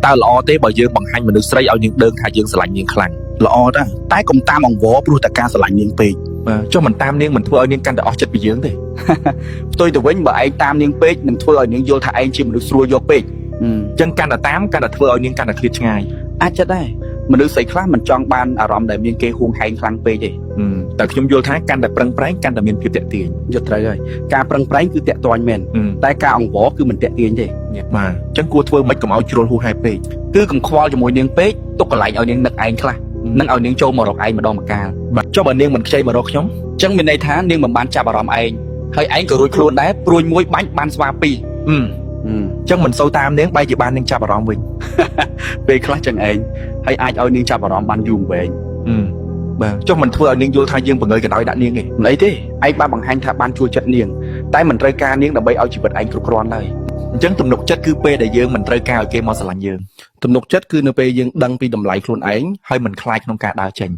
តើល្អទេបើយើងបង្ហាញមនុស្សស្រីឲ្យនាងដឹងថាយើងស្រឡាញ់នាងខ្លាំងល្អដែរតែកុំតាមអង្វរព្រោះតែការស្រឡាញ់នាងពេក ចុះមិនតាមនាងមិនធ្វើឲ្យនាងកាន់តែអស់ចិត្តពីយើងទេ ផ្ទុយទៅវិញបើឯងតាមនាងពេកនឹងធ្វើឲ្យនាងយល់ថាឯងជាមនុស្សស្រួលយកពេក អញ្ចឹងកាន់តែតាមកាន់តែធ្វើឲ្យនាងកាន់តែឃ្លាតឆ្ងាយ អាចចិត្តដែរមនុស្សស្រីខ្លះមិនចង់បានអារម្មណ៍ដែលមានគេហួងហែងខ្លាំងពេកទេ តែខ្ញុំយល់ថាកាន់តែប្រឹងប្រែងកាន់តែមានភាពតាក់ទាញ យល់ត្រូវហើយការប្រឹងប្រែងគឺតាក់ទាញមែនតែការអង្វរគឺមិនតាក់ទាញទេ បាទអញ្ចឹងគួរធ្វើម៉េចកុំឲ្យជ្រុលហួសហេតុពេក គឺកុំខ្វល់ជាមួយនាងពេកទុកកន្លែងឲ្យនាងនឹកឯងខ្លះនឹងឲ្យនាងចូលមករកឯងម្ដងម្កាល បាទចុះបើនាងមិនខ្ចីមករកខ្ញុំ អញ្ចឹងមានន័យថានាងមិនបានចាប់អារម្មណ៍ឯងហើយឯងក៏រួចខ្លួនដែរព្រួយមួយបាញ់បានស្វាពីរ អញ្ចឹងមិនសូវតាមនាងបែរជាបាននាងចាប់អារម្មណ៍វិញ ពេលខ្លះចឹងឯងហើយអាចឲ្យនាងចាប់អារម្មណ៍បានយូរវែង បាទចុះមិនធ្វើឲ្យនាងយល់ថាយើងបង្ងើយកណ្ដោយដាក់នាងទេ មិនអីទេឯងបានបង្ហាញថាបានជួយចិត្តនាងតែមិនត្រូវការនាងដើម្បីឲ្យជីវិតឯងគ្រប់គ្រាន់ឡើយ អញ្ចឹងទំនុកចិត្តគឺពេលដែលយើងមិនត្រូវការឲ្យគេមកស្រឡាញ់យើង ទំនុកចិត្តគឺនៅពេលយើងដឹងពីតម្លៃខ្លួនឯង ហើយមិនខ្លាចក្នុងការដើរចេញ